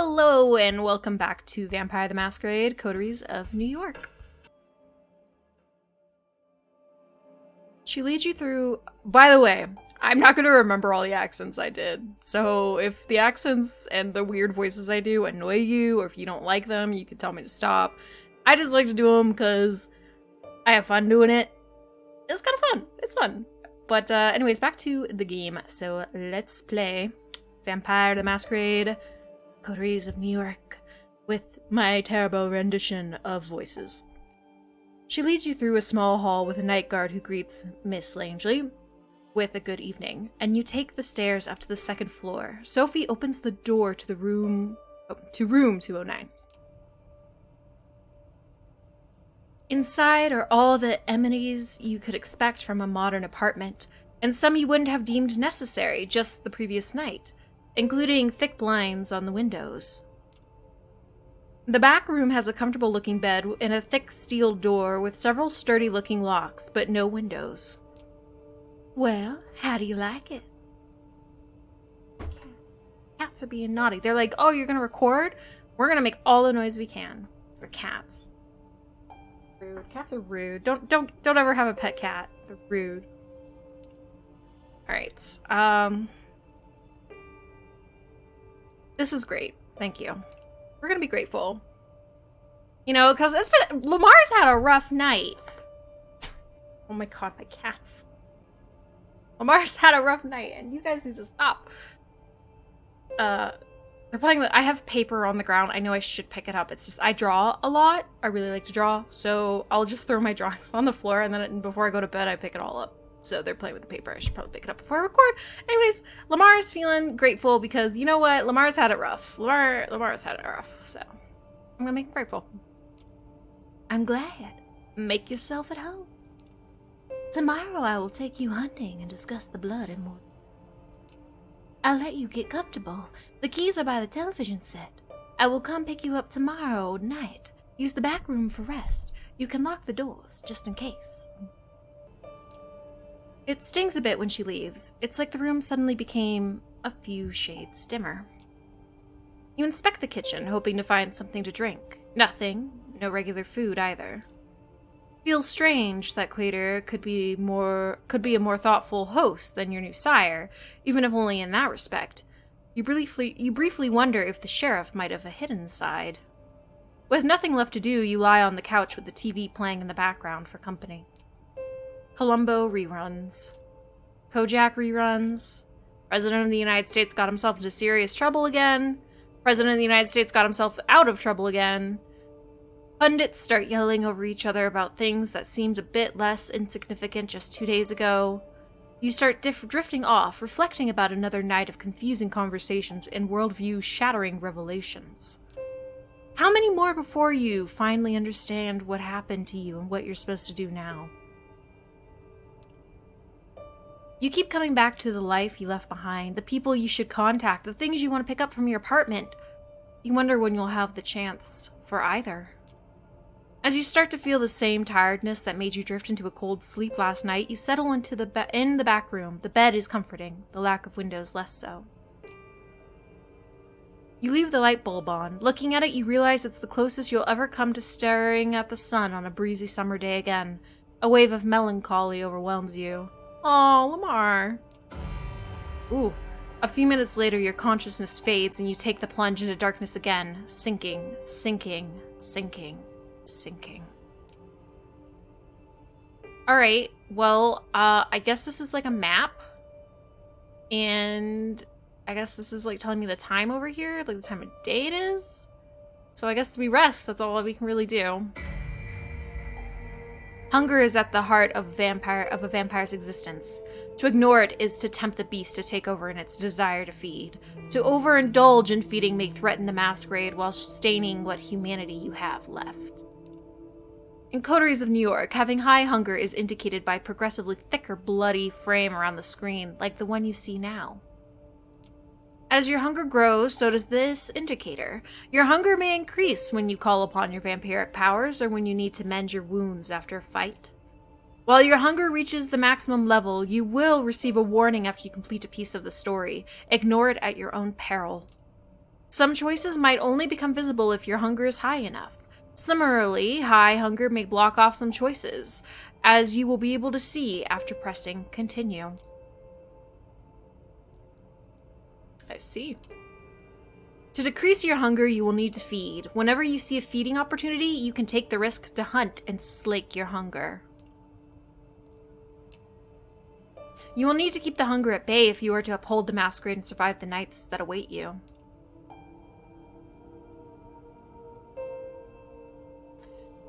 Hello and welcome back to Vampire the Masquerade, Coteries of New York. She leads you through... By the way, I'm not going to remember all the accents I did, so if the accents and the weird voices I do annoy you, or if you don't like them, you can tell me to stop. I just like to do them because I have fun doing it. It's kind of fun. It's fun. But anyways, back to the game. So let's play Vampire the Masquerade, Coteries of New York, with my terrible rendition of voices. She leads you through a small hall with a night guard who greets Miss Langley with a good evening, and you take the stairs up to the second floor. Sophie opens the door to room 209. Inside are all the amenities you could expect from a modern apartment, and some you wouldn't have deemed necessary just the previous night, including thick blinds on the windows. The back room has a comfortable-looking bed and a thick steel door with several sturdy-looking locks, but no windows. Well, how do you like it? Cats are being naughty. They're like, oh, you're gonna record? We're gonna make all the noise we can. It's the cats. Rude. Cats are rude. Don't ever have a pet cat. They're rude. Alright, this is great. Thank you. We're gonna be grateful. You know, because Lamar's had a rough night. Oh my god, my cats. Lamar's had a rough night, and you guys need to stop. They're playing with... I have paper on the ground. I know I should pick it up. It's just, I draw a lot. I really like to draw, so I'll just throw my drawings on the floor, and then before I go to bed, I pick it all up. So they're playing with the paper. I should probably pick it up before I record. Anyways, Lamar is feeling grateful because, you know what? Lamar's had it rough. Lamar's had it rough, so I'm gonna make him grateful. I'm glad. Make yourself at home. Tomorrow I will take you hunting and discuss the blood and more. I'll let you get comfortable. The keys are by the television set. I will come pick you up tomorrow night. Use the back room for rest. You can lock the doors, just in case. It stings a bit when she leaves. It's like the room suddenly became a few shades dimmer. You inspect the kitchen, hoping to find something to drink. Nothing. No regular food, either. Feels strange that Quater could be a more thoughtful host than your new sire, even if only in that respect. You briefly wonder if the sheriff might have a hidden side. With nothing left to do, you lie on the couch with the TV playing in the background for company. Columbo reruns. Kojak reruns. President of the United States got himself into serious trouble again. President of the United States got himself out of trouble again. Pundits start yelling over each other about things that seemed a bit less insignificant just 2 days ago. You start drifting off, reflecting about another night of confusing conversations and worldview-shattering revelations. How many more before you finally understand what happened to you and what you're supposed to do now? You keep coming back to the life you left behind, the people you should contact, the things you want to pick up from your apartment. You wonder when you'll have the chance for either. As you start to feel the same tiredness that made you drift into a cold sleep last night, you settle into in the back room. The bed is comforting, the lack of windows less so. You leave the light bulb on. Looking at it, you realize it's the closest you'll ever come to staring at the sun on a breezy summer day again. A wave of melancholy overwhelms you. Aw, Lamar. Ooh. A few minutes later, your consciousness fades and you take the plunge into darkness again, sinking, sinking, sinking, sinking. Alright, well, I guess this is like a map. And I guess this is like telling me the time over here, like the time of day it is. So I guess we rest, that's all we can really do. Hunger is at the heart of a vampire's existence. To ignore it is to tempt the beast to take over in its desire to feed. To overindulge in feeding may threaten the masquerade while staining what humanity you have left. In Coteries of New York, having high hunger is indicated by progressively thicker, bloody frame around the screen, like the one you see now. As your hunger grows, so does this indicator. Your hunger may increase when you call upon your vampiric powers or when you need to mend your wounds after a fight. While your hunger reaches the maximum level, you will receive a warning after you complete a piece of the story. Ignore it at your own peril. Some choices might only become visible if your hunger is high enough. Similarly, high hunger may block off some choices, as you will be able to see after pressing continue. I see. To decrease your hunger, you will need to feed. Whenever you see a feeding opportunity, you can take the risk to hunt and slake your hunger. You will need to keep the hunger at bay if you are to uphold the masquerade and survive the nights that await you.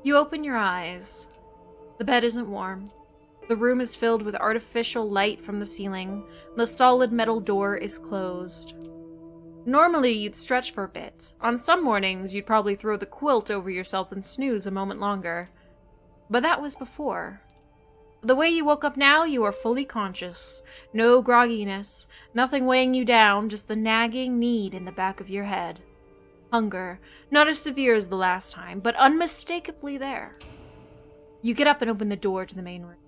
You open your eyes. The bed isn't warm. The room is filled with artificial light from the ceiling. The solid metal door is closed. Normally, you'd stretch for a bit. On some mornings, you'd probably throw the quilt over yourself and snooze a moment longer. But that was before. The way you woke up now, you are fully conscious. No grogginess, nothing weighing you down, just the nagging need in the back of your head. Hunger, not as severe as the last time, but unmistakably there. You get up and open the door to the main room.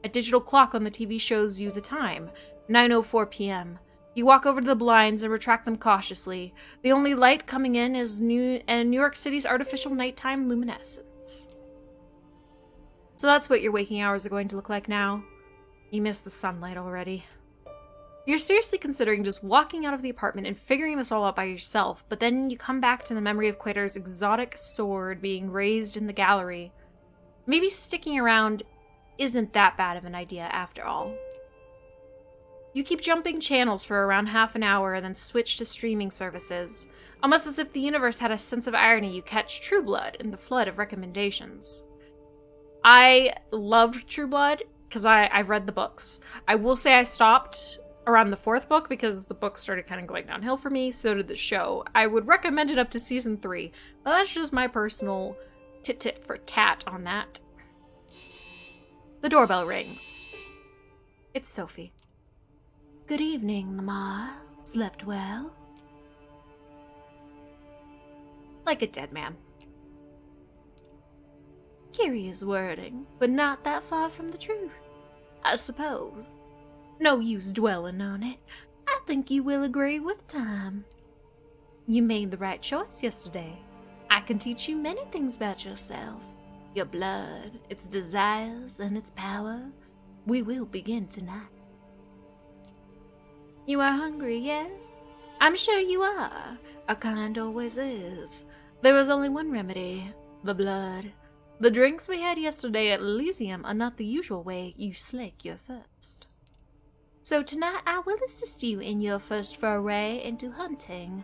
A digital clock on the TV shows you the time, 9:04 p.m. You walk over to the blinds and retract them cautiously. The only light coming in is New York City's artificial nighttime luminescence. So that's what your waking hours are going to look like now. You missed the sunlight already. You're seriously considering just walking out of the apartment and figuring this all out by yourself, but then you come back to the memory of Quater's exotic sword being raised in the gallery. Maybe sticking around isn't that bad of an idea after all. You keep jumping channels for around half an hour and then switch to streaming services. Almost as if the universe had a sense of irony, you catch True Blood in the flood of recommendations. I loved True Blood because I've read the books. I will say I stopped around the 4th book because the book started kind of going downhill for me, so did the show. I would recommend it up to season 3, but that's just my personal tit for tat on that. The doorbell rings. It's Sophie. Good evening, Lamar. Slept well? Like a dead man. Curious wording, but not that far from the truth, I suppose. No use dwelling on it. I think you will agree with time. You made the right choice yesterday. I can teach you many things about yourself. Your blood, its desires, and its power. We will begin tonight. You are hungry, yes? I'm sure you are. A kind always is. There is only one remedy, the blood. The drinks we had yesterday at Elysium are not the usual way you slake your thirst. So tonight I will assist you in your first foray into hunting.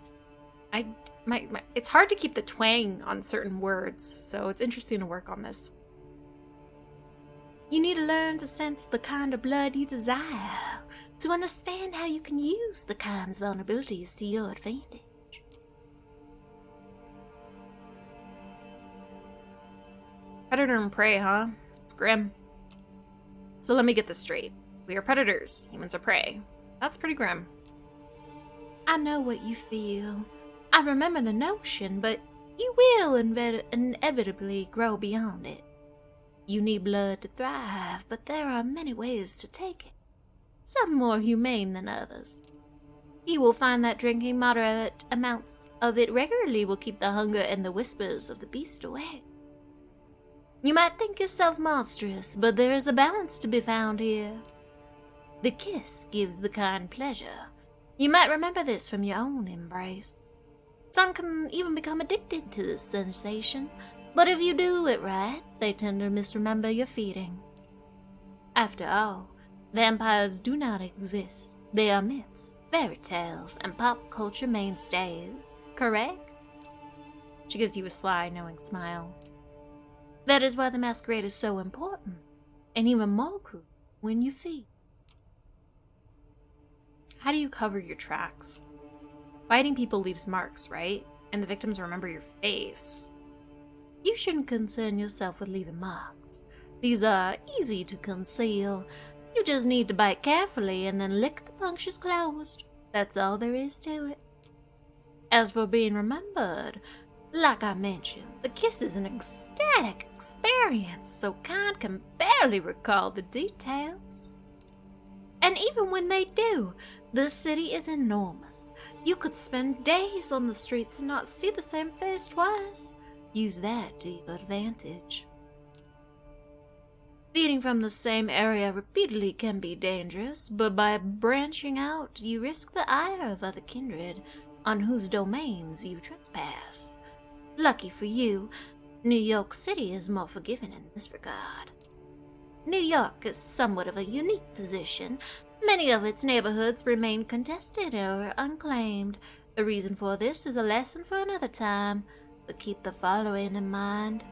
It's hard to keep the twang on certain words, so it's interesting to work on this. You need to learn to sense the kind of blood you desire, to understand how you can use the kind's vulnerabilities to your advantage. Predator and prey, huh? It's grim. So let me get this straight. We are predators, humans are prey. That's pretty grim. I know what you feel. I remember the notion, but you will inevitably grow beyond it. You need blood to thrive, but there are many ways to take it. Some more humane than others. You will find that drinking moderate amounts of it regularly will keep the hunger and the whispers of the beast away. You might think yourself monstrous, but there is a balance to be found here. The kiss gives the kind pleasure. You might remember this from your own embrace. Some can even become addicted to this sensation, but if you do it right, they tend to misremember your feeding. After all, vampires do not exist. They are myths, fairy tales, and pop culture mainstays, correct? She gives you a sly, knowing smile. That is why the masquerade is so important, and even more crucial when you feed. How do you cover your tracks? Biting people leaves marks, right? And the victims remember your face. You shouldn't concern yourself with leaving marks. These are easy to conceal. You just need to bite carefully and then lick the punctures closed. That's all there is to it. As for being remembered, like I mentioned, the kiss is an ecstatic experience, so kind can barely recall the details. And even when they do, the city is enormous. You could spend days on the streets and not see the same face twice. Use that to your advantage. Feeding from the same area repeatedly can be dangerous, but by branching out, you risk the ire of other kindred on whose domains you trespass. Lucky for you, New York City is more forgiving in this regard. New York is somewhat of a unique position. Many of its neighborhoods remain contested or unclaimed. The reason for this is a lesson for another time, but keep the following in mind.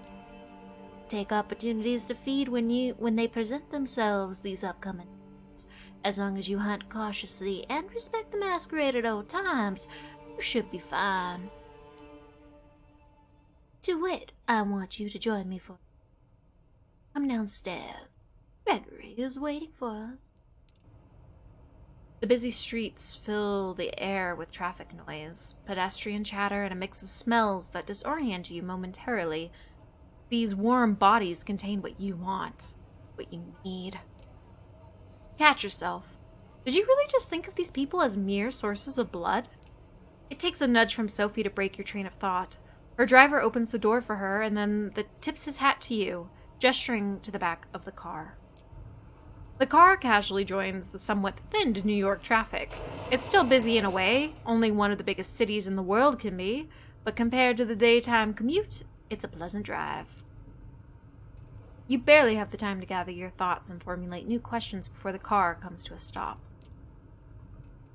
Take opportunities to feed when they present themselves these upcoming days. As long as you hunt cautiously and respect the masquerade at all times, you should be fine. To wit, I want you to join me for... Come downstairs. Gregory is waiting for us. The busy streets fill the air with traffic noise, pedestrian chatter, and a mix of smells that disorient you momentarily. These warm bodies contain what you want, what you need. Catch yourself. Did you really just think of these people as mere sources of blood? It takes a nudge from Sophie to break your train of thought. Her driver opens the door for her and then tips his hat to you, gesturing to the back of the car. The car casually joins the somewhat thinned New York traffic. It's still busy in a way, only one of the biggest cities in the world can be, but compared to the daytime commute, it's a pleasant drive. You barely have the time to gather your thoughts and formulate new questions before the car comes to a stop.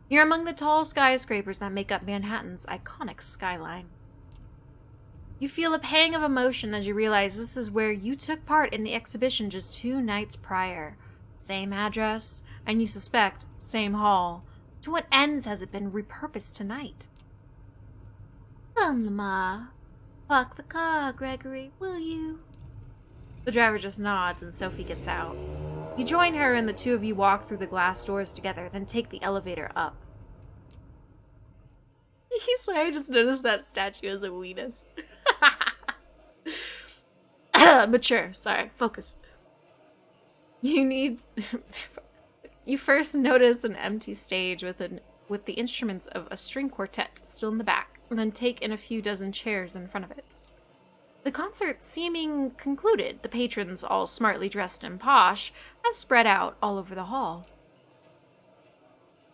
You're among the tall skyscrapers that make up Manhattan's iconic skyline. You feel a pang of emotion as you realize this is where you took part in the exhibition just 2 nights prior. Same address, and you suspect, same hall. To what ends has it been repurposed tonight? Come, Lamar. Park the car, Gregory, will you? The driver just nods and Sophie gets out. You join her and the two of you walk through the glass doors together, then take the elevator up. Sorry, I just noticed that statue as a weenus. Mature, sorry, focus. You first notice an empty stage with the instruments of a string quartet still in the back, and then take in a few dozen chairs in front of it. The concert seeming concluded, the patrons, all smartly dressed and posh, have spread out all over the hall.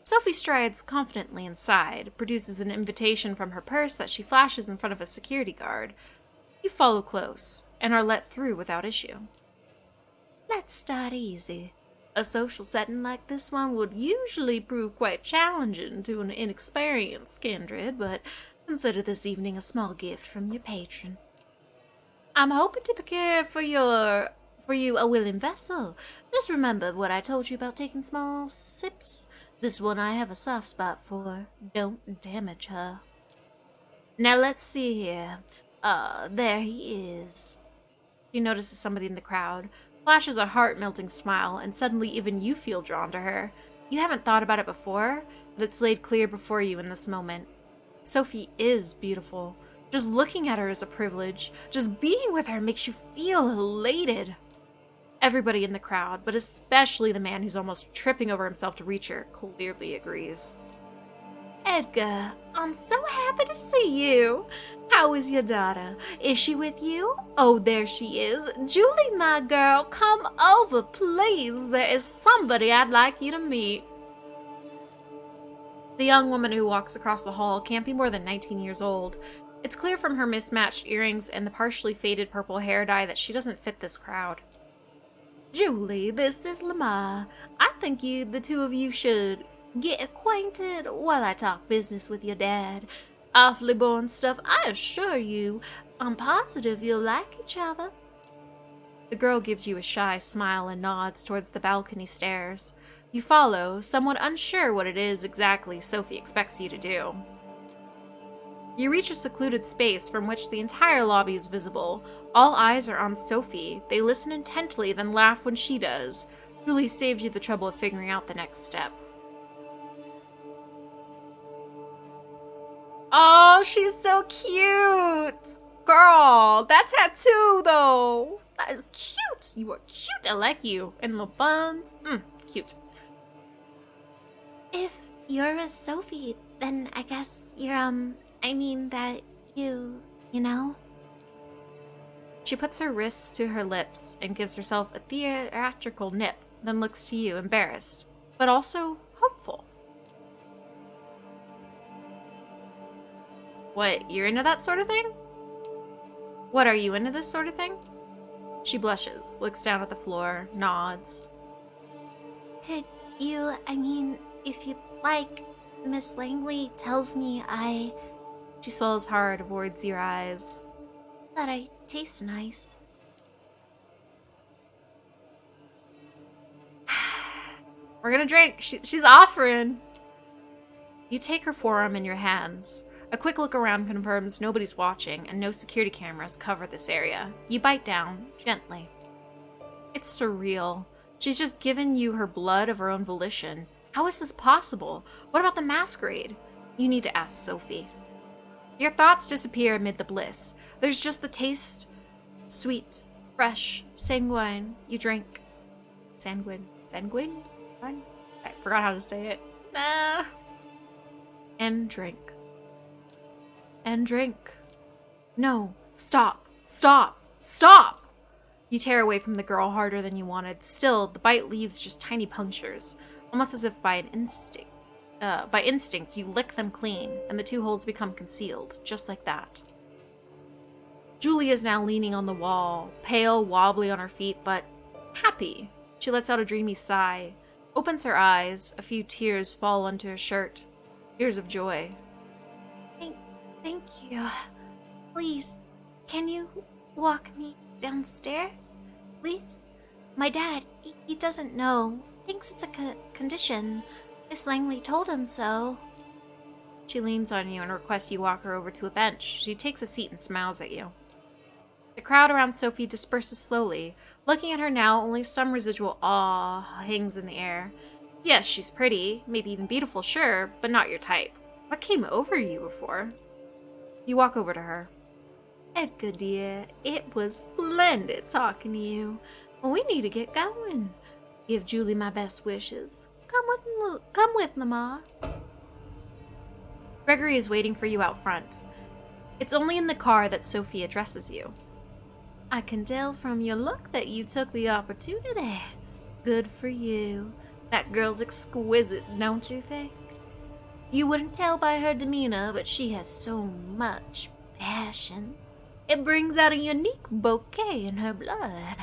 Sophie strides confidently inside, produces an invitation from her purse that she flashes in front of a security guard. You follow close, and are let through without issue. Let's start easy. A social setting like this one would usually prove quite challenging to an inexperienced kindred, but consider this evening a small gift from your patron. I'm hoping to procure for you a willing vessel. Just remember what I told you about taking small sips. This one I have a soft spot for. Don't damage her. Now let's see here. There he is. She notices somebody in the crowd, flashes a heart-melting smile, and suddenly even you feel drawn to her. You haven't thought about it before, but it's laid clear before you in this moment. Sophie is beautiful. Just looking at her is a privilege. Just being with her makes you feel elated. Everybody in the crowd, but especially the man who's almost tripping over himself to reach her, clearly agrees. Edgar, I'm so happy to see you. How is your daughter? Is she with you? Oh, there she is. Julie, my girl, come over, please. There is somebody I'd like you to meet. The young woman who walks across the hall can't be more than 19 years old. It's clear from her mismatched earrings and the partially faded purple hair dye that she doesn't fit this crowd. Julie, this is Lamar. I think the two of you should get acquainted while I talk business with your dad. Awfully boring stuff, I assure you. I'm positive you'll like each other. The girl gives you a shy smile and nods towards the balcony stairs. You follow, somewhat unsure what it is exactly Sophie expects you to do. You reach a secluded space from which the entire lobby is visible. All eyes are on Sophie. They listen intently, then laugh when she does. Julie saves you the trouble of figuring out the next step. Oh, she's so cute! Girl, that tattoo, though! That is cute! You are cute! I like you. And little buns. Cute. If you're a Sophie, then I guess you're, I mean that you know? She puts her wrists to her lips and gives herself a theatrical nip, then looks to you, embarrassed, but also hopeful. What, you're into that sort of thing? What, are you into this sort of thing? She blushes, looks down at the floor, nods. Could you, I mean, if you'd like, Miss Langley tells me She swallows hard, avoids your eyes. that I taste nice. We're gonna drink. She's offering. You take her forearm in your hands. A quick look around confirms nobody's watching and no security cameras cover this area. You bite down, gently. It's surreal. She's just given you her blood of her own volition. How is this possible? What about the masquerade? You need to ask Sophie. Your thoughts disappear amid the bliss. There's just the taste. Sweet, fresh, sanguine. You drink. Sanguine? I forgot how to say it. And drink. And drink. No, stop. Stop. Stop! You tear away from the girl harder than you wanted. Still, the bite leaves just tiny punctures, almost as if by instinct. By instinct, you lick them clean, and the two holes become concealed, just like that. Julie is now leaning on the wall, pale, wobbly on her feet, but happy. She lets out a dreamy sigh, opens her eyes, a few tears fall onto her shirt. Tears of joy. Thank you. Please, can you walk me downstairs? Please? My dad, he doesn't know. Thinks it's a condition. Miss Langley told him so. She leans on you and requests you walk her over to a bench. She takes a seat and smiles at you. The crowd around Sophie disperses slowly. Looking at her now, only some residual awe hangs in the air. Yes, she's pretty, maybe even beautiful, sure, but not your type. What came over you before? You walk over to her. Edgar, dear, it was splendid talking to you. We need to get going. Give Julie my best wishes. Come with me, Ma. Gregory is waiting for you out front. It's only in the car that Sophie addresses you. I can tell from your look that you took the opportunity. Good for you. That girl's exquisite, don't you think? You wouldn't tell by her demeanor, but she has so much passion. It brings out a unique bouquet in her blood.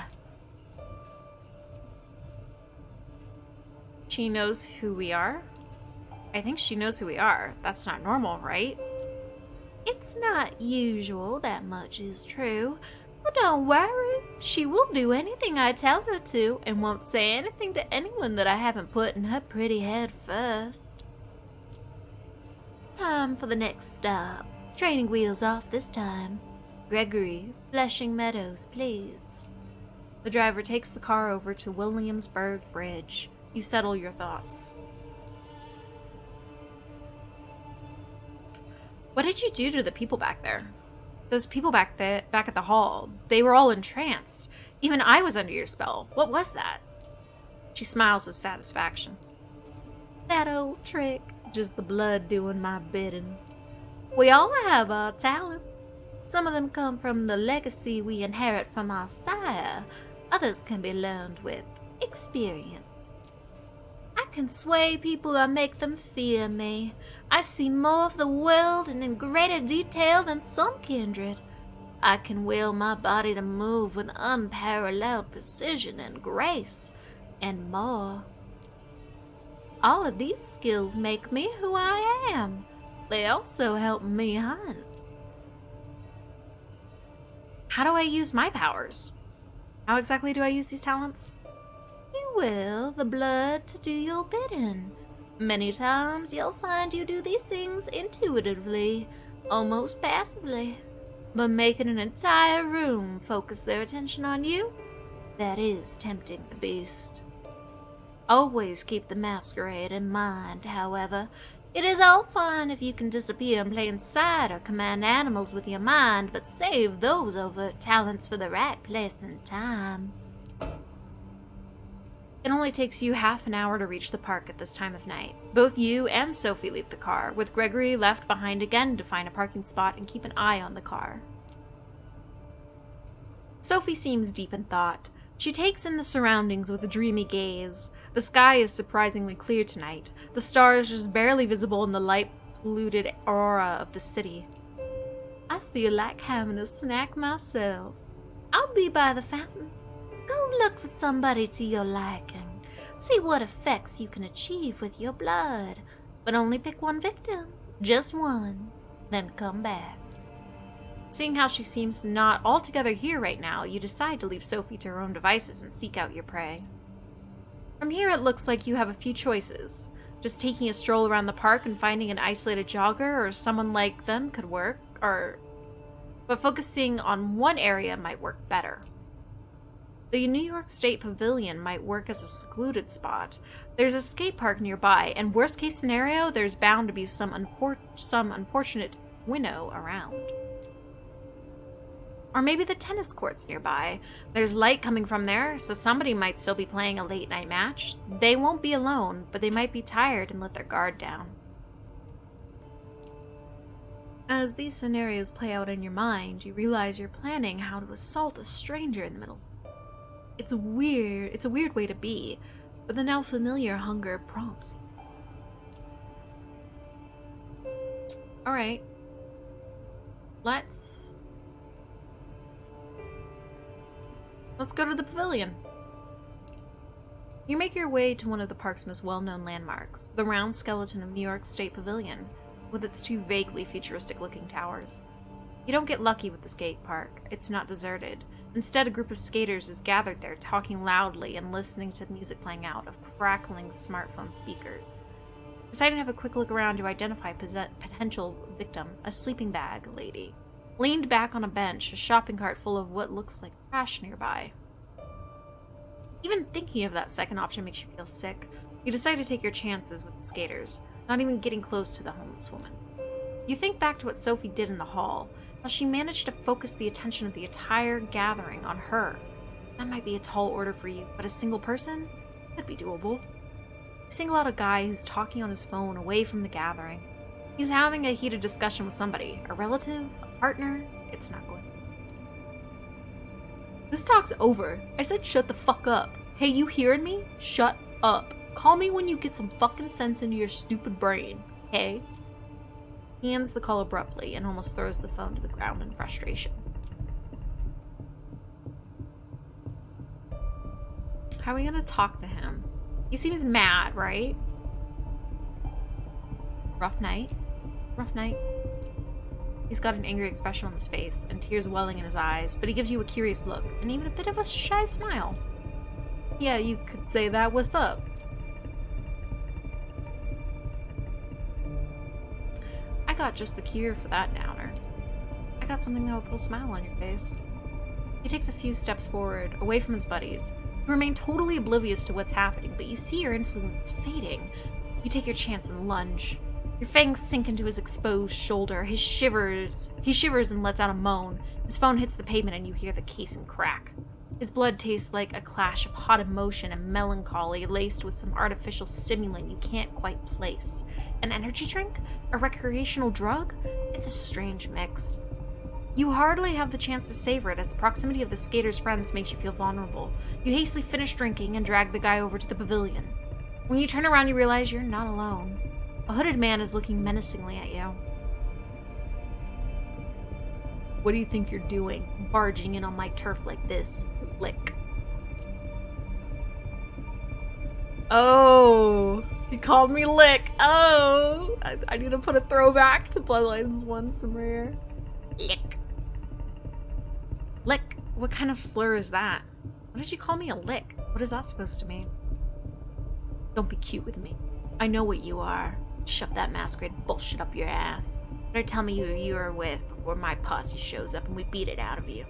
She knows who we are? I think she knows who we are. That's not normal, right? It's not usual, that much is true. But don't worry, she will do anything I tell her to, and won't say anything to anyone that I haven't put in her pretty head first. Time for the next stop. Training wheels off this time. Gregory, Flushing Meadows, please. The driver takes the car over to Williamsburg Bridge. You settle your thoughts. What did you do to the people back there? Those people back at the hall, they were all entranced. Even I was under your spell. What was that? She smiles with satisfaction. That old trick. Just the blood doing my bidding. We all have our talents. Some of them come from the legacy we inherit from our sire. Others can be learned with experience. I can sway people or make them fear me. I see more of the world and in greater detail than some kindred. I can will my body to move with unparalleled precision and grace, and more. All of these skills make me who I am. They also help me hunt. How do I use my powers? How exactly do I use these talents? You will the blood to do your bidding. Many times you'll find you do these things intuitively, almost passively. But making an entire room focus their attention on you, that is tempting the beast. Always keep the masquerade in mind, however. It is all fine if you can disappear in plain sight or command animals with your mind, but save those overt talents for the right place and time. It only takes you half an hour to reach the park at this time of night. Both you and Sophie leave the car, with Gregory left behind again to find a parking spot and keep an eye on the car. Sophie seems deep in thought. She takes in the surroundings with a dreamy gaze. The sky is surprisingly clear tonight, the stars just barely visible in the light-polluted aura of the city. I feel like having a snack myself. I'll be by the fountain. Go look for somebody to your liking. See what effects you can achieve with your blood. But only pick one victim. Just one. Then come back. Seeing how she seems not altogether here right now, you decide to leave Sophie to her own devices and seek out your prey. From here it looks like you have a few choices. Just taking a stroll around the park and finding an isolated jogger or someone like them could work, but focusing on one area might work better. The New York State Pavilion might work as a secluded spot. There's a skate park nearby, and worst case scenario, there's bound to be some unfortunate winnow around. Or maybe the tennis court's nearby. There's light coming from there, so somebody might still be playing a late night match. They won't be alone, but they might be tired and let their guard down. As these scenarios play out in your mind, you realize you're planning how to assault a stranger in the middle. It's a weird way to be, but the now familiar hunger prompts you. Alright. Let's go to the pavilion. You make your way to one of the park's most well-known landmarks, the round skeleton of New York State Pavilion, with its two vaguely futuristic-looking towers. You don't get lucky with the skate park. It's not deserted. Instead, a group of skaters is gathered there, talking loudly and listening to the music playing out of crackling smartphone speakers. Deciding to have a quick look around to identify potential victim, a sleeping bag lady. Leaned back on a bench, a shopping cart full of what looks like trash nearby. Even thinking of that second option makes you feel sick. You decide to take your chances with the skaters, not even getting close to the homeless woman. You think back to what Sophie did in the hall, how she managed to focus the attention of the entire gathering on her. That might be a tall order for you, but a single person? Could be doable. You single out a guy who's talking on his phone away from the gathering. He's having a heated discussion with somebody, a relative, a partner. It's not going. This talk's over. I said shut the fuck up. Hey, you hearing me? Shut up. Call me when you get some fucking sense into your stupid brain, okay? He ends the call abruptly and almost throws the phone to the ground in frustration. How are we gonna talk to him? He seems mad, right? Rough night. Rough night. He's got an angry expression on his face and tears welling in his eyes, but he gives you a curious look and even a bit of a shy smile. Yeah, you could say that. What's up? I got just the cure for that downer. I got something that will put a smile on your face. He takes a few steps forward, away from his buddies, who remain totally oblivious to what's happening, but you see your influence fading. You take your chance and lunge. Your fangs sink into his exposed shoulder. He shivers and lets out a moan. His phone hits the pavement and you hear the casing crack. His blood tastes like a clash of hot emotion and melancholy laced with some artificial stimulant you can't quite place. An energy drink? A recreational drug? It's a strange mix. You hardly have the chance to savor it as the proximity of the skater's friends makes you feel vulnerable. You hastily finish drinking and drag the guy over to the pavilion. When you turn around, you realize you're not alone. A hooded man is looking menacingly at you. What do you think you're doing, barging in on my turf like this? Lick. Oh, he called me Lick. Oh, I need to put a throwback to Bloodlines 1 somewhere. Lick. Lick? What kind of slur is that? Why did you call me a lick? What is that supposed to mean? Don't be cute with me. I know what you are. Shove that masquerade bullshit up your ass. Better tell me who you are with before my posse shows up and we beat it out of you.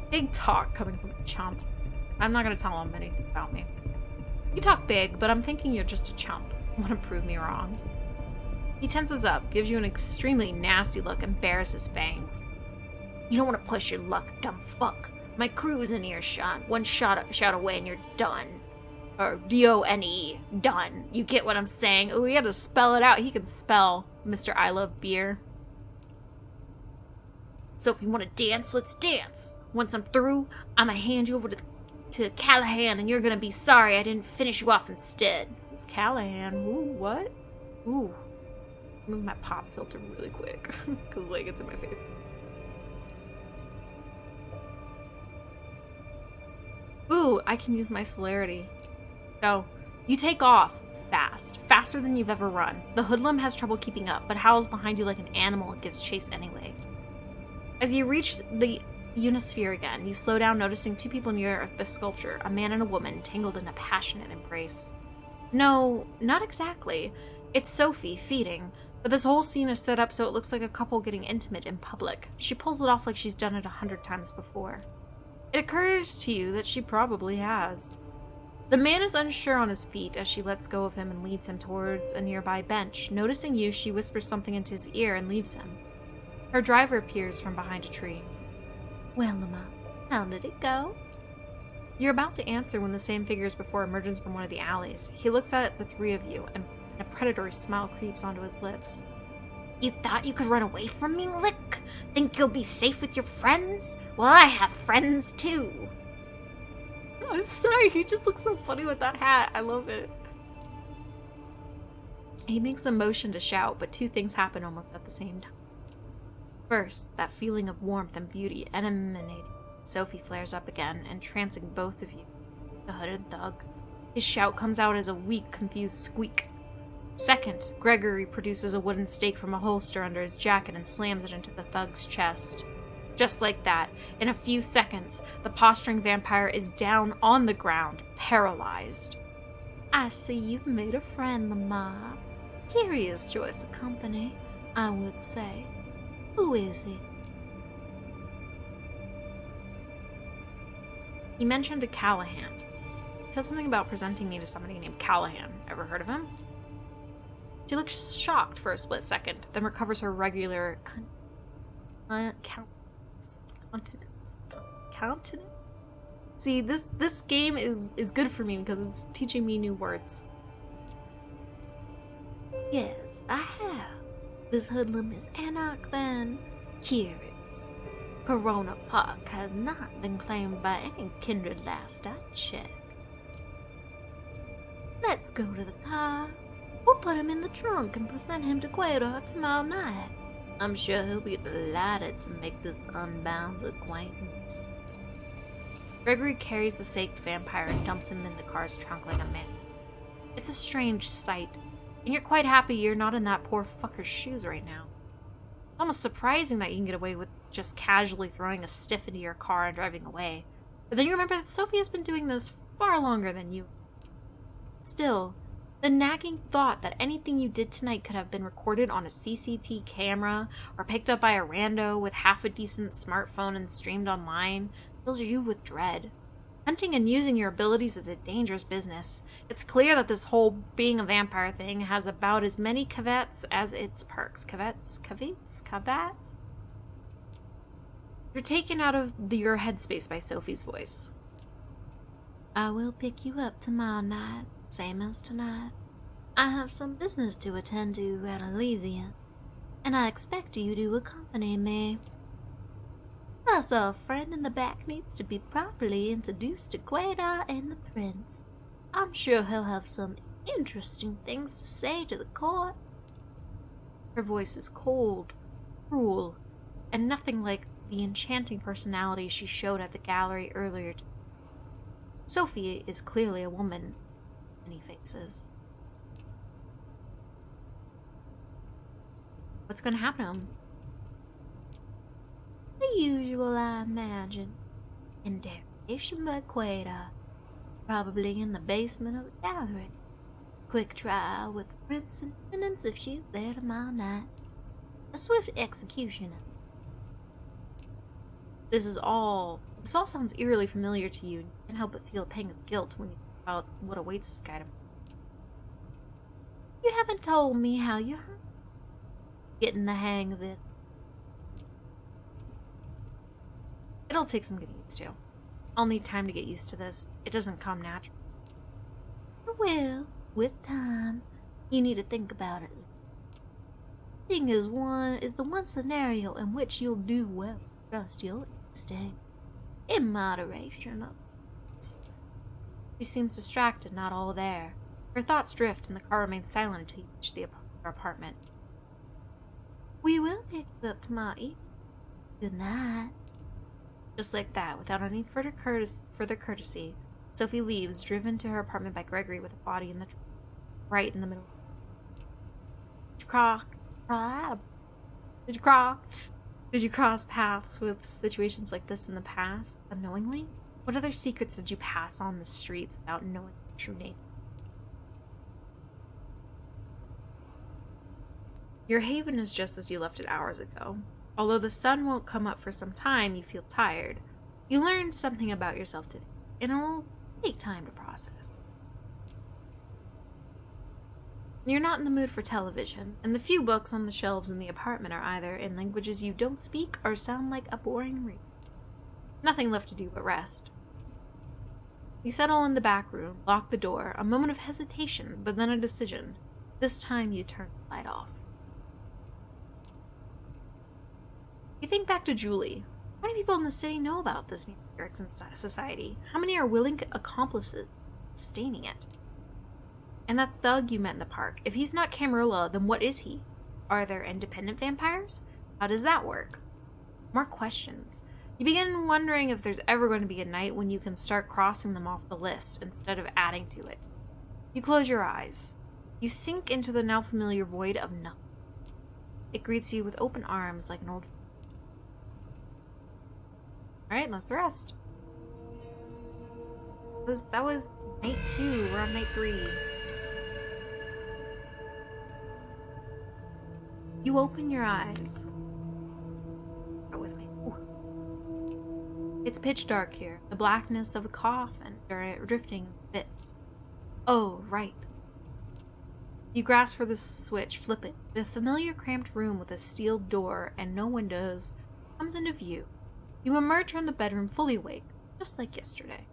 Big talk coming from a chump. I'm not gonna tell him anything about me. You talk big, but I'm thinking you're just a chump. Want to prove me wrong. He tenses up, gives you an extremely nasty look, and bares his fangs. You don't want to push your luck, dumb fuck. My crew's in earshot. One shot away and you're done. Or D-O-N-E. Done. You get what I'm saying? Oh, we had to spell it out. He can spell, Mr. I Love Beer. So if you want to dance, let's dance. Once I'm through, I'm gonna hand you over to Callahan, and you're gonna be sorry I didn't finish you off instead. It's Callahan. Ooh, what? Ooh. Move my pop filter really quick. Because, like, it's in my face. Ooh, I can use my celerity. So, you take off fast. Faster than you've ever run. The hoodlum has trouble keeping up, but howls behind you like an animal and gives chase anyway. As you reach the Unisphere again, you slow down, noticing two people near the sculpture, a man and a woman, tangled in a passionate embrace. No, not exactly. It's Sophie, feeding, but this whole scene is set up so it looks like a couple getting intimate in public. She pulls it off like she's done it 100 times before. It occurs to you that she probably has. The man is unsure on his feet as she lets go of him and leads him towards a nearby bench. Noticing you, she whispers something into his ear and leaves him. Her driver appears from behind a tree. Well, Lamar, how did it go? You're about to answer when the same figure as before emerges from one of the alleys. He looks at the three of you, and a predatory smile creeps onto his lips. You thought you could run away from me, Lick? Think you'll be safe with your friends? Well, I have friends, too. I'm sorry, he just looks so funny with that hat. I love it. He makes a motion to shout, but two things happen almost at the same time. First, that feeling of warmth and beauty emanating. Sophie flares up again, entrancing both of you. The hooded thug. His shout comes out as a weak, confused squeak. Second, Gregory produces a wooden stake from a holster under his jacket and slams it into the thug's chest. Just like that, in a few seconds, the posturing vampire is down on the ground, paralyzed. I see you've made a friend, Lamar. Curious choice of company, I would say. Who is he? He mentioned a Callahan. He said something about presenting me to somebody named Callahan. Ever heard of him? She looks shocked for a split second, then recovers her regular countenance. See, this game is good for me because it's teaching me new words. Yes, I have. This hoodlum is Anarch, then. Curious. Corona Park has not been claimed by any kindred last I checked. Let's go to the car. We'll put him in the trunk and present him to Quaidar tomorrow night. I'm sure he'll be delighted to make this unbound's acquaintance. Gregory carries the saked vampire and dumps him in the car's trunk like a man. It's a strange sight, and you're quite happy you're not in that poor fucker's shoes right now. It's almost surprising that you can get away with just casually throwing a stiff into your car and driving away. But then you remember that Sophie has been doing this far longer than you. Still, the nagging thought that anything you did tonight could have been recorded on a CCTV camera or picked up by a rando with half a decent smartphone and streamed online fills you with dread. Hunting and using your abilities is a dangerous business. It's clear that this whole being a vampire thing has about as many caveats as its perks. Caveats? You're taken out of your headspace by Sophie's voice. I will pick you up tomorrow night, same as tonight. I have some business to attend to at Elysium, and I expect you to accompany me. Plus, our friend in the back needs to be properly introduced to Quaidar and the Prince. I'm sure he'll have some interesting things to say to the court. Her voice is cold, cruel, and nothing like the enchanting personality she showed at the gallery earlier. Sophie is clearly a woman, many faces. What's going to happen to him? The usual, I imagine. Interrogation by Quaidar, probably in the basement of the gallery. Quick trial with the Prince and Penance if she's there tomorrow night. A swift execution. This all sounds eerily familiar to you, and you can't help but feel a pang of guilt when you think about what awaits this guy. You haven't told me how you're getting the hang of it. It'll take some getting used to. I'll need time to get used to this. It doesn't come natural. Well, with time, you need to think about it. Thing is the one scenario in which you'll do well. Trust your instinct. In moderation. She seems distracted, not all there. Her thoughts drift and the car remains silent until you reach the apartment. We will pick you up tomorrow evening. Good night. Just like that, without any further courtesy, Sophie leaves, driven to her apartment by Gregory with a body in the right in the middle. Did you cross paths with situations like this in the past, unknowingly? What other secrets did you pass on the streets without knowing the true name? Your haven is just as you left it hours ago. Although the sun won't come up for some time, you feel tired. You learned something about yourself today, and it'll take time to process. You're not in the mood for television, and the few books on the shelves in the apartment are either in languages you don't speak or sound like a boring read. Nothing left to do but rest. You settle in the back room, lock the door, a moment of hesitation, but then a decision. This time you turn the light off. You think back to Julie. How many people in the city know about this music society? How many are willing accomplices sustaining it? And that thug you met in the park, if he's not Camarilla, then what is he? Are there independent vampires? How does that work? More questions. You begin wondering if there's ever going to be a night when you can start crossing them off the list instead of adding to it. You close your eyes. You sink into the now familiar void of nothing. It greets you with open arms like an old... Alright, let's rest. That was night 2. We're on night 3. You open your eyes. Go with me. Ooh. It's pitch dark here. The blackness of a coffin drifting in the abyss. Oh, right. You grasp for the switch, flip it. The familiar cramped room with a steel door and no windows comes into view. You emerge from the bedroom fully awake, just like yesterday.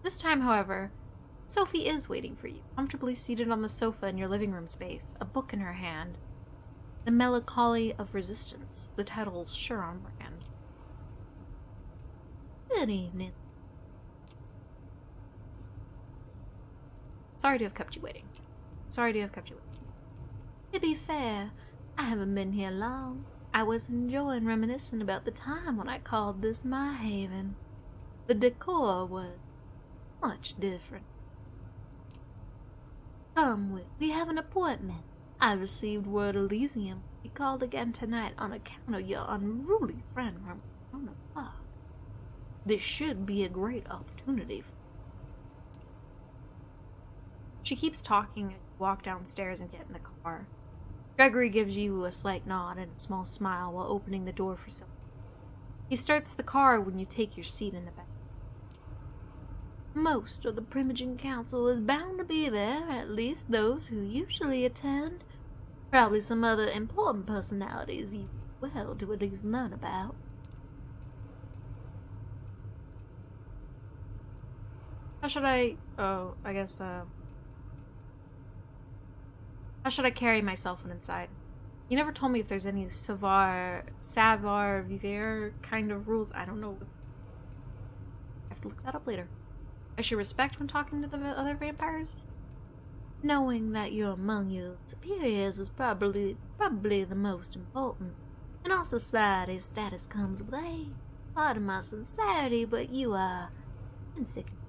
This time, however, Sophie is waiting for you, comfortably seated on the sofa in your living room space, a book in her hand. The Melancholy of Resistance, the title sure on brand. Good evening. Sorry to have kept you waiting. To be fair, I haven't been here long. I was enjoying reminiscing about the time when I called this my haven. The decor was much different. Come with, we have an appointment. I received word Elysium will be called again tonight on account of your unruly friend from Corona Park. This should be a great opportunity. She keeps talking as you walk downstairs and get in the car. Gregory gives you a slight nod and a small smile while opening the door for Sophie. He starts the car when you take your seat in the back. Most of the Primogen Council is bound to be there, at least those who usually attend. Probably some other important personalities you well to at least learn about. How should I... How should I carry myself when inside? You never told me if there's any savoir-vivre kind of rules. I don't know. I have to look that up later. I should respect when talking to the other vampires? Knowing that you're among your superiors is probably the most important. In our society, status comes with a part of my sincerity, but you are insignificant.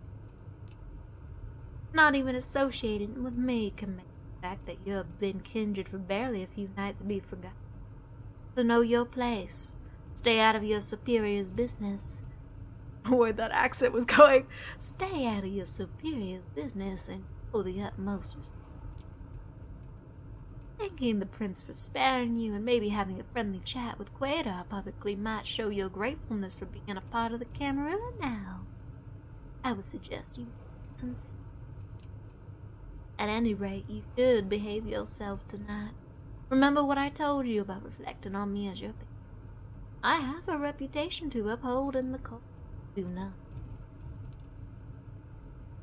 Not even associating with me can make the fact that you have been kindred for barely a few nights be forgotten. So know your place. Stay out of your superior's business. Where that accent was going. Stay out of your superior's business and show the utmost respect. Thanking the prince for sparing you and maybe having a friendly chat with Quaidar publicly might show your gratefulness for being a part of the Camarilla now. I would suggest you be sincere. At any rate, you should behave yourself tonight. Remember what I told you about reflecting on me as your patient. I have a reputation to uphold in the court. Do not.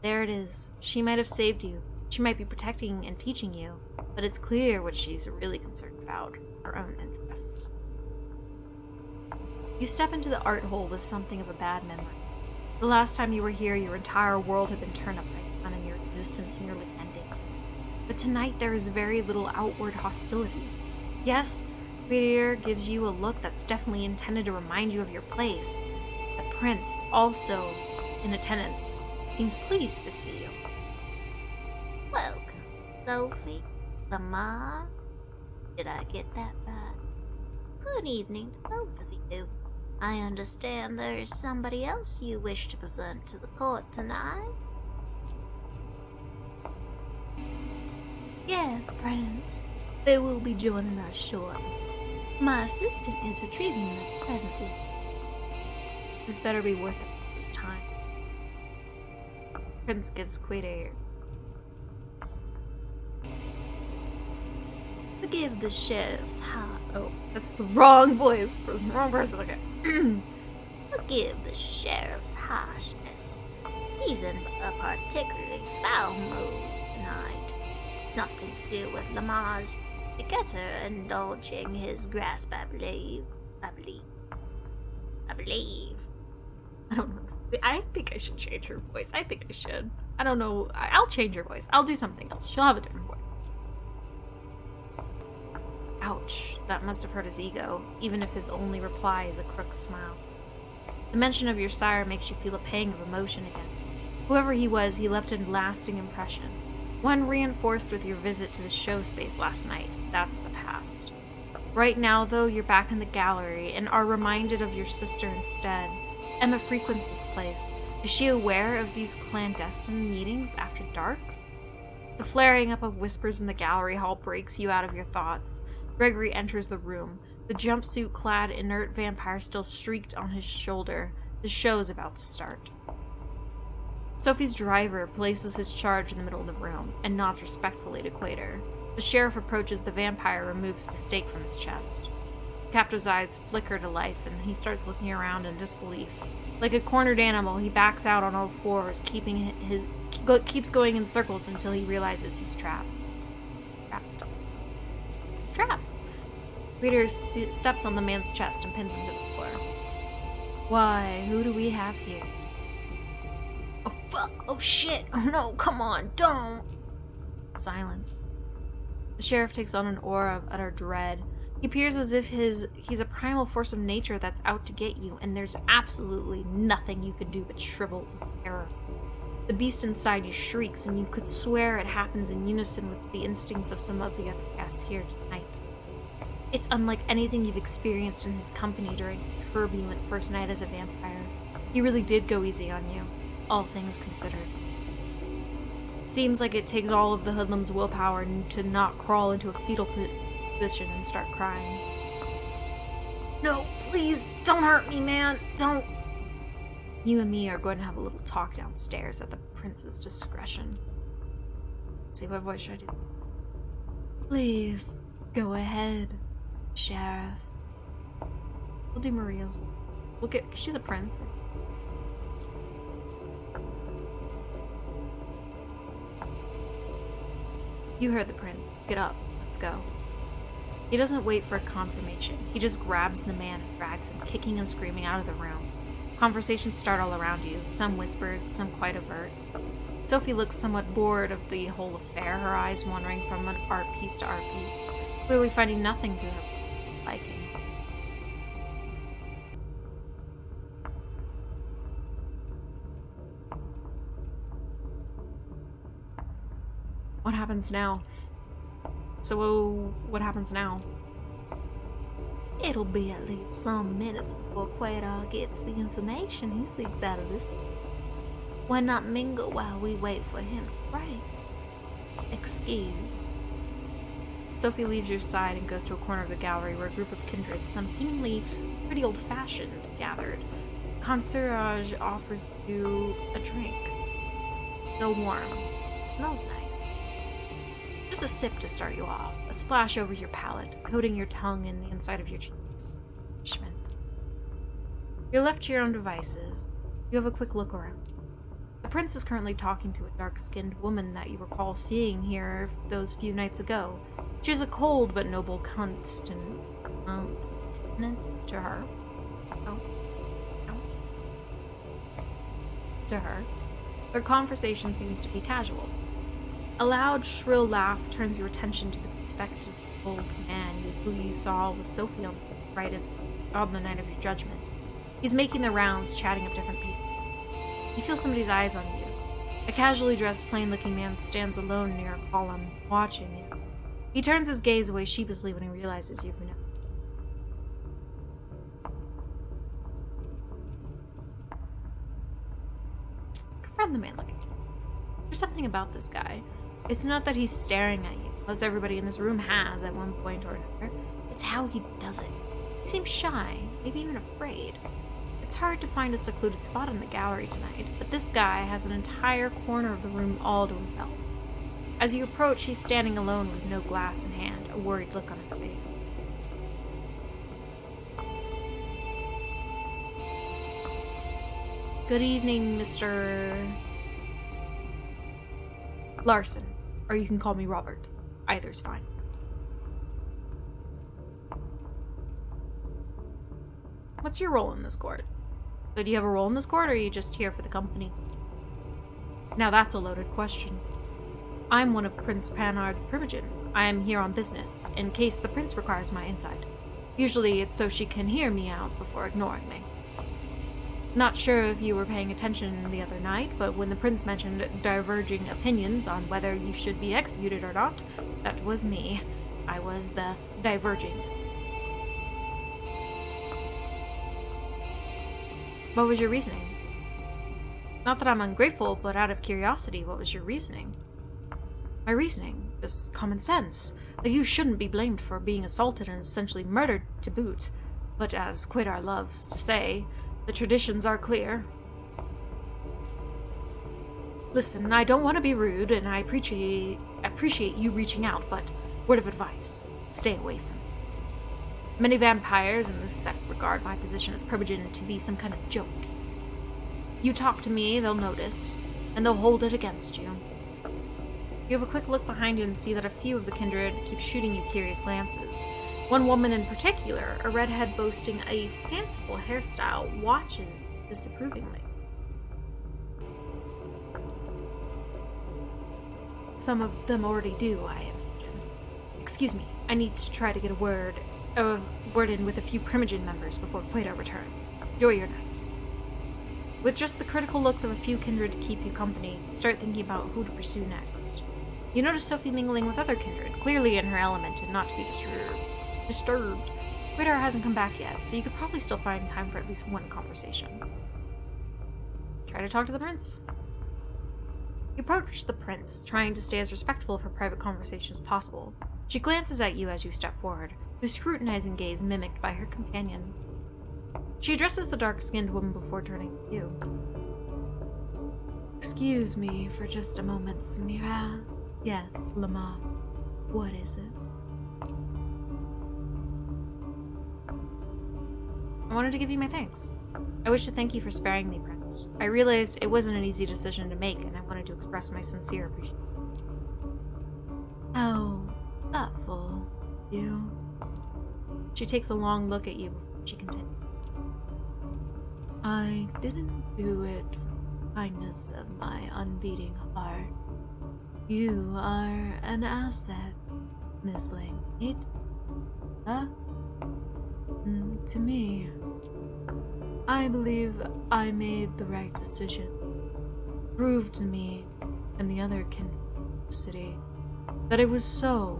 There it is. She might have saved you. She might be protecting and teaching you, but it's clear what she's really concerned about, her own interests. You step into the art hole with something of a bad memory. The last time you were here, your entire world had been turned upside down and your existence nearly ended. But tonight there is very little outward hostility. Yes, Whittier gives you a look that's definitely intended to remind you of your place. The prince, also in attendance, seems pleased to see you. Welcome, Sophie, Lamar. Did I get that right? Good evening to both of you. I understand there is somebody else you wish to present to the court tonight. Yes, Prince. They will be joining us shortly. My assistant is retrieving them presently. This better be worth the prince's time. Prince gives Quader. Forgive the sheriff's heart. Oh, that's the wrong voice for the wrong person. Okay. Forgive the sheriff's harshness. He's in a particularly foul mood tonight. Something to do with Lamar's picketter indulging his grasp, I believe. I don't know. I think I should change her voice. I think I should. I don't know. I'll change her voice. I'll do something else. She'll have a different voice. Ouch. That must have hurt his ego, even if his only reply is a crooked smile. The mention of your sire makes you feel a pang of emotion again. Whoever he was, he left a lasting impression. One reinforced with your visit to the show space last night. That's the past. Right now, though, you're back in the gallery and are reminded of your sister instead. Emma frequents this place. Is she aware of these clandestine meetings after dark? The flaring up of whispers in the gallery hall breaks you out of your thoughts. Gregory enters the room. The jumpsuit-clad, inert vampire still streaked on his shoulder. The show's about to start. Sophie's driver places his charge in the middle of the room and nods respectfully to Quader. The sheriff approaches the vampire, removes the stake from his chest. The captive's eyes flicker to life, and he starts looking around in disbelief. Like a cornered animal, he backs out on all fours, keeps going in circles until he realizes he's trapped. He's trapped. Reader steps on the man's chest and pins him to the floor. Why, who do we have here? Oh fuck, oh shit, oh no, come on, don't. Silence. The sheriff takes on an aura of utter dread. He appears as if he's a primal force of nature that's out to get you, and there's absolutely nothing you could do but shrivel in terror. The beast inside you shrieks, and you could swear it happens in unison with the instincts of some of the other guests here tonight. It's unlike anything you've experienced in his company during your turbulent first night as a vampire. He really did go easy on you, all things considered. It seems like it takes all of the hoodlum's willpower to not crawl into a fetal position and start crying. No, please, don't hurt me, man, don't. You and me are going to have a little talk downstairs at the prince's discretion. Let's see, what voice should I do? Please, go ahead, Sheriff. We'll do Maria's. She's a prince. You heard the prince. Get up. Let's go. He doesn't wait for a confirmation. He just grabs the man and drags him, kicking and screaming, out of the room. Conversations start all around you, some whispered, some quite overt. Sophie looks somewhat bored of the whole affair, her eyes wandering from an art piece to art piece, clearly finding nothing to her liking. What happens now? So, what happens now? It'll be at least some minutes before Quaidar gets the information he seeks out of this. Why not mingle while we wait for him to break? Excuse. Sophie leaves your side and goes to a corner of the gallery where a group of kindred, some seemingly pretty old-fashioned, gathered. Concierge offers you a drink. Still warm. It smells nice. Just a sip to start you off, a splash over your palate, coating your tongue and the inside of your cheeks. Nourishment. You're left to your own devices. You have a quick look around. The prince is currently talking to a dark-skinned woman that you recall seeing here those few nights ago. She has a cold but noble countenance to her. Their conversation seems to be casual. A loud, shrill laugh turns your attention to the respected old man who you saw with Sophie on the night of your judgment. He's making the rounds, chatting up different people. You feel somebody's eyes on you. A casually dressed, plain-looking man stands alone near a column, watching you. He turns his gaze away sheepishly when he realizes you've been. Confront the man looking at you. There's something about this guy. It's not that he's staring at you, as everybody in this room has at one point or another. It's how he does it. He seems shy, maybe even afraid. It's hard to find a secluded spot in the gallery tonight, but this guy has an entire corner of the room all to himself. As you approach, he's standing alone with no glass in hand, a worried look on his face. Good evening, Mr. Larson, or you can call me Robert. Either's fine. What's your role in this court? So do you have a role in this court, or are you just here for the company? Now that's a loaded question. I'm one of Prince Panard's Primogen. I am here on business, in case the prince requires my insight. Usually it's so she can hear me out before ignoring me. Not sure if you were paying attention the other night, but when the prince mentioned diverging opinions on whether you should be executed or not, that was me. I was the diverging. What was your reasoning? Not that I'm ungrateful, but out of curiosity, what was your reasoning? My reasoning? Just common sense. That you shouldn't be blamed for being assaulted and essentially murdered to boot. But as Quidar loves to say, the traditions are clear. Listen, I don't want to be rude, and I appreciate you reaching out, but word of advice, stay away from me. Many vampires in this sect regard my position as Primogen to be some kind of joke. You talk to me, they'll notice, and they'll hold it against you. You have a quick look behind you and see that a few of the kindred keep shooting you curious glances. One woman in particular, a redhead boasting a fanciful hairstyle, watches disapprovingly. Some of them already do, I imagine. Excuse me, I need to try to get a word in with a few Primogen members before Quidar returns. Enjoy your night. With just the critical looks of a few kindred to keep you company, start thinking about who to pursue next. You notice Sophie mingling with other kindred, clearly in her element and not to be disturbed. Quidar hasn't come back yet, so you could probably still find time for at least one conversation. Try to talk to the prince. You approach the prince, trying to stay as respectful of her private conversation as possible. She glances at you as you step forward, her scrutinizing gaze mimicked by her companion. She addresses the dark-skinned woman before turning to you. Excuse me for just a moment, Samira. Yes, Lamar. What is it? I wanted to give you my thanks. I wish to thank you for sparing me, Prince. I realized it wasn't an easy decision to make, and I wanted to express my sincere appreciation. How thoughtful you. She takes a long look at you before she continues. I didn't do it from the kindness of my unbeating heart. You are an asset, Miss Langmead. To me. I believe I made the right decision. Prove to me and the other kin in the city that it was so,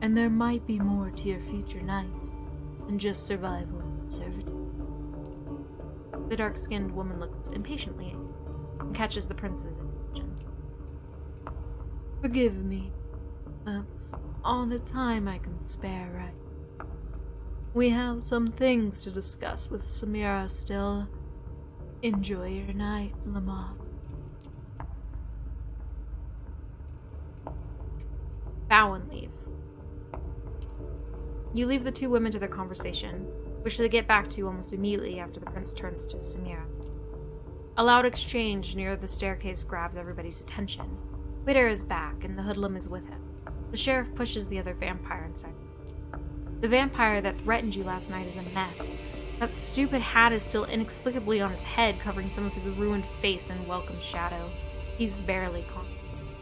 and there might be more to your future nights than just survival and servitude. The dark-skinned woman looks impatiently at you and catches the prince's attention. Forgive me. That's all the time I can spare right now. We have some things to discuss with Samira still. Enjoy your night, Lamar. Bow and leave. You leave the two women to their conversation. which they get back to almost immediately after the prince turns to Samira. A loud exchange near the staircase grabs everybody's attention. Quitter is back, and the hoodlum is with him. The sheriff pushes the other vampire inside. The vampire that threatened you last night is a mess. That stupid hat is still inexplicably on his head, covering some of his ruined face in welcome shadow. He's barely conscious.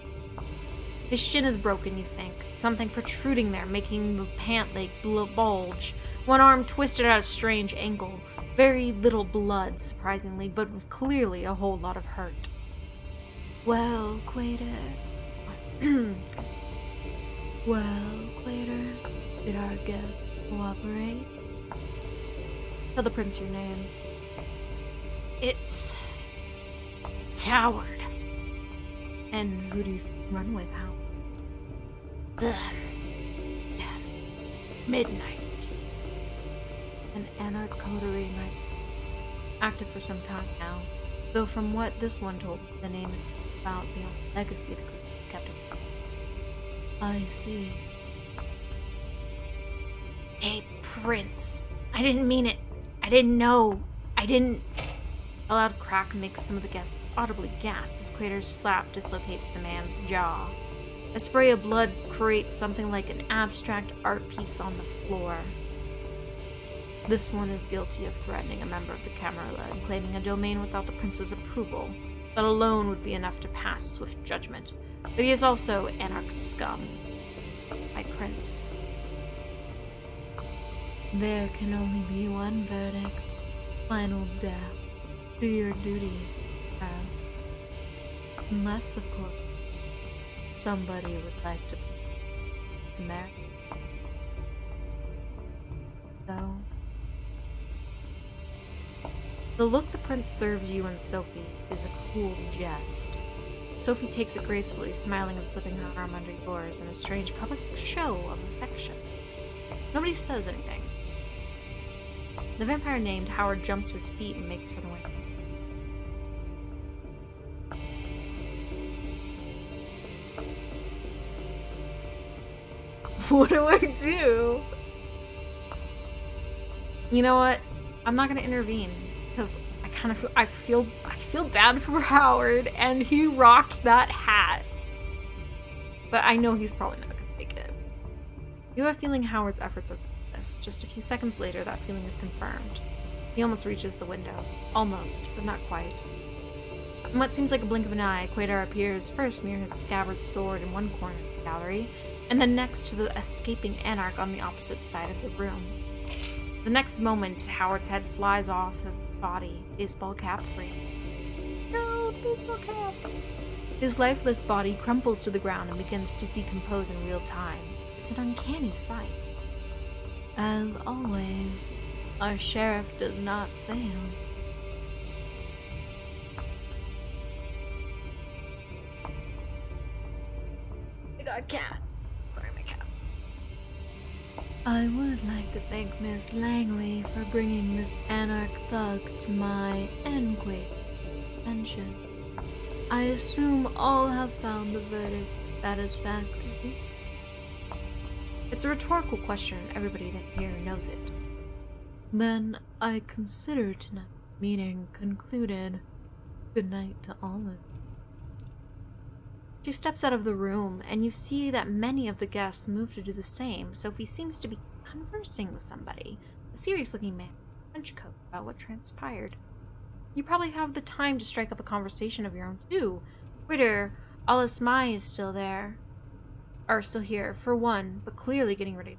His shin is broken, you think. Something protruding there, making the pant leg bulge. One arm twisted at a strange angle. Very little blood, surprisingly, but clearly a whole lot of hurt. Well, Quater. Did our guests cooperate? Tell the prince your name. It's Howard. And who do you run with, Howard? Midnighters. An anarch coterie knights. Active for some time now. Though from what this one told me, the name is about the only legacy the group has kept up. I see. Hey, Prince. I didn't mean it. I didn't know. I didn't... A loud crack makes some of the guests audibly gasp as Quater's slap dislocates the man's jaw. A spray of blood creates something like an abstract art piece on the floor. This one is guilty of threatening a member of the Camarilla and claiming a domain without the prince's approval. That alone would be enough to pass swift judgment. But he is also anarch scum. My prince. There can only be one verdict. Final death. Do your duty, have. Unless, of course, somebody would like to marry. So... The look the prince serves you and Sophie is a cool jest. Sophie takes it gracefully, smiling and slipping her arm under yours in a strange public show of affection. Nobody says anything. The vampire named Howard jumps to his feet and makes for the window. What do I do? You know what? I'm not gonna intervene because I feel bad for Howard, and he rocked that hat. But I know he's probably not gonna make it. You have a feeling Howard's efforts are this. Just a few seconds later, that feeling is confirmed. He almost reaches the window. Almost, but not quite. In what seems like a blink of an eye, Quater appears first near his scabbard sword in one corner of the gallery, and then next to the escaping anarch on the opposite side of the room. The next moment, Howard's head flies off of the body, baseball cap free. No, the baseball cap! His lifeless body crumples to the ground and begins to decompose in real time. It's an uncanny sight. As always, our sheriff does not fail. I got a cat. Sorry, my cat. I would like to thank Miss Langley for bringing this anarch thug to my attention. I assume all have found the verdict satisfactory. It's a rhetorical question, and everybody that here knows it. Then I consider tonight's meeting concluded. Good night to all of you. She steps out of the room, and you see that many of the guests move to do the same. Sophie seems to be conversing with somebody, a serious-looking man in a trench coat, about what transpired. You probably have the time to strike up a conversation of your own, too. Quitter, Alice Mai is still there. Or still here, for one, but clearly getting ready.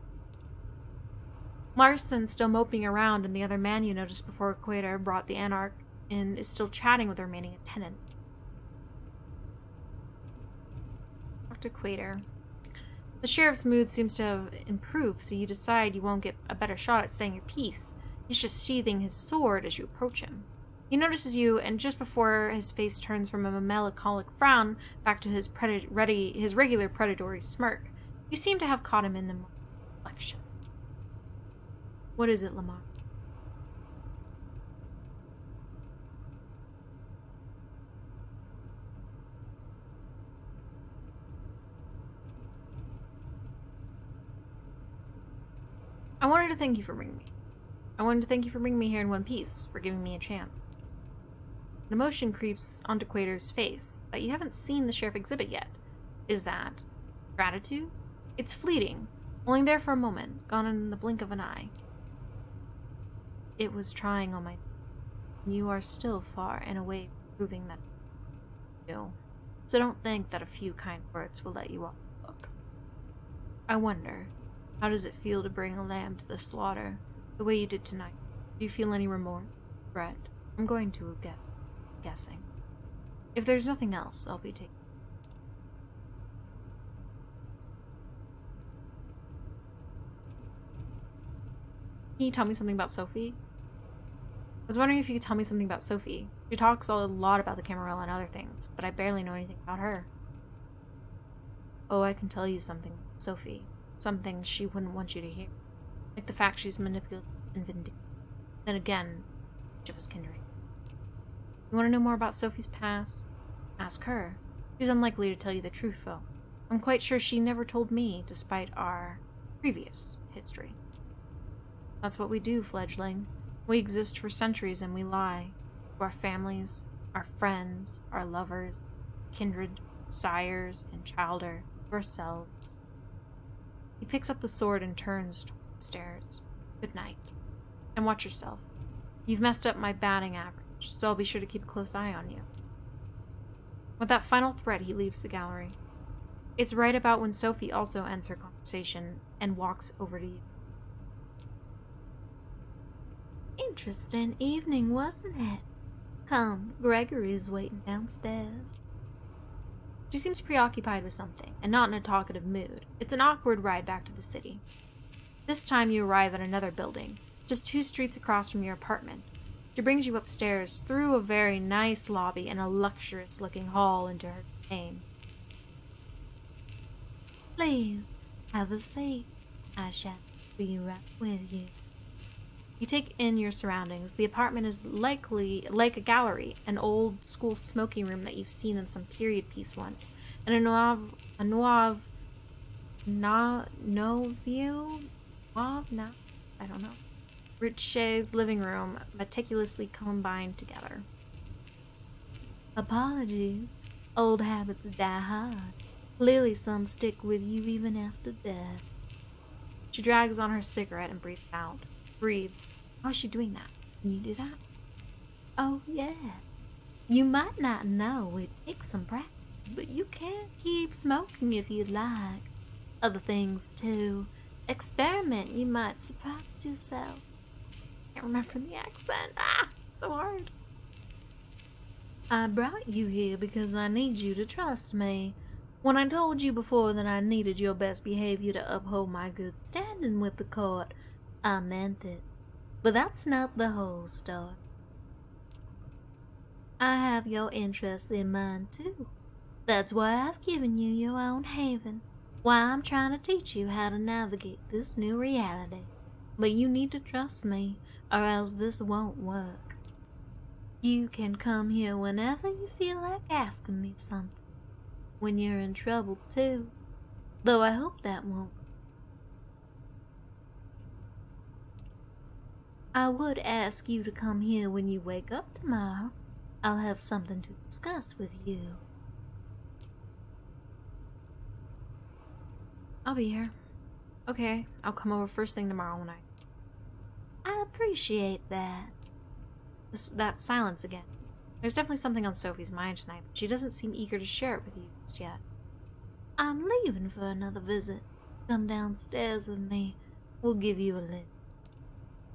Larson, still moping around, and the other man you noticed before Quater brought the anarch in, is still chatting with the remaining attendant. To Quater. The sheriff's mood seems to have improved, so you decide you won't get a better shot at saying your piece. He's just sheathing his sword as you approach him. He notices you, and just before his face turns from a melancholic frown back to his regular predatory smirk, you seem to have caught him in the reflection. What is it, Lamar? I wanted to thank you for bringing me. I wanted to thank you for bringing me here in one piece, for giving me a chance. An emotion creeps onto Quater's face that you haven't seen the sheriff exhibit yet. Is that gratitude? It's fleeting, only there for a moment, gone in the blink of an eye. It was trying on my... You are still far and away from proving that you. So don't think that a few kind words will let you off the hook. I wonder, how does it feel to bring a lamb to the slaughter, the way you did tonight? Do you feel any remorse? Regret? I'm going to guessing. If there's nothing else, I'll be taking. Can you tell me something about Sophie? I was wondering if you could tell me something about Sophie. She talks a lot about the Camarilla and other things, but I barely know anything about her. Oh, I can tell you something about Sophie. Something she wouldn't want you to hear. Like the fact she's manipulative and vindictive. Then again, each of us kindred. You want to know more about Sophie's past? Ask her. She's unlikely to tell you the truth, though. I'm quite sure she never told me, despite our previous history. That's what we do, fledgling. We exist for centuries and we lie. To our families, our friends, our lovers, kindred, sires, and childer, to ourselves. He picks up the sword and turns toward the stairs. Good night. And watch yourself. You've messed up my batting average, so I'll be sure to keep a close eye on you. With that final threat, he leaves the gallery. It's right about when Sophie also ends her conversation and walks over to you. Interesting evening, wasn't it? Come, Gregory's waiting downstairs. She seems preoccupied with something, and not in a talkative mood. It's an awkward ride back to the city. This time you arrive at another building, just 2 streets across from your apartment. She brings you upstairs, through a very nice lobby and a luxurious-looking hall into her domain. Please, have a seat. I shall be right with you. You take in your surroundings. The apartment is likely like a gallery, an old-school smoking room that you've seen in some period piece once, and a nouveau, I don't know. Richet's living room meticulously combined together. Apologies. Old habits die hard. Clearly some stick with you even after death. She drags on her cigarette and breathes out. Breathes. How is she doing that? Can you do that? Oh, yeah. You might not know it takes some practice, but you can keep smoking if you'd like. Other things, too. Experiment, you might surprise yourself. Can't remember the accent. Ah, so hard. I brought you here because I need you to trust me. When I told you before that I needed your best behavior to uphold my good standing with the court, I meant it. But that's not the whole story. I have your interests in mind, too. That's why I've given you your own haven. Why I'm trying to teach you how to navigate this new reality. But you need to trust me, or else this won't work. You can come here whenever you feel like asking me something. When you're in trouble, too. Though I hope that won't. I would ask you to come here when you wake up tomorrow. I'll have something to discuss with you. I'll be here. Okay, I'll come over first thing tomorrow night. I appreciate that. That silence again. There's definitely something on Sophie's mind tonight, but she doesn't seem eager to share it with you just yet. I'm leaving for another visit. Come downstairs with me. We'll give you a lift.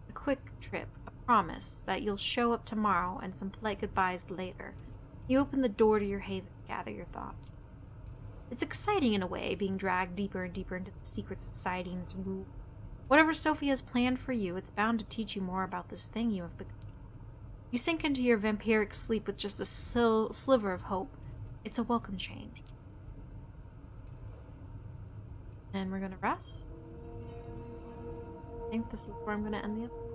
A quick trip, a promise that you'll show up tomorrow, and some polite goodbyes later. You open the door to your haven and gather your thoughts. It's exciting in a way, being dragged deeper and deeper into the secret society and its rule. Whatever Sophie has planned for you, it's bound to teach you more about this thing you have become. You sink into your vampiric sleep with just a sliver of hope. It's a welcome change. And we're gonna rest. I think this is where I'm gonna end the episode.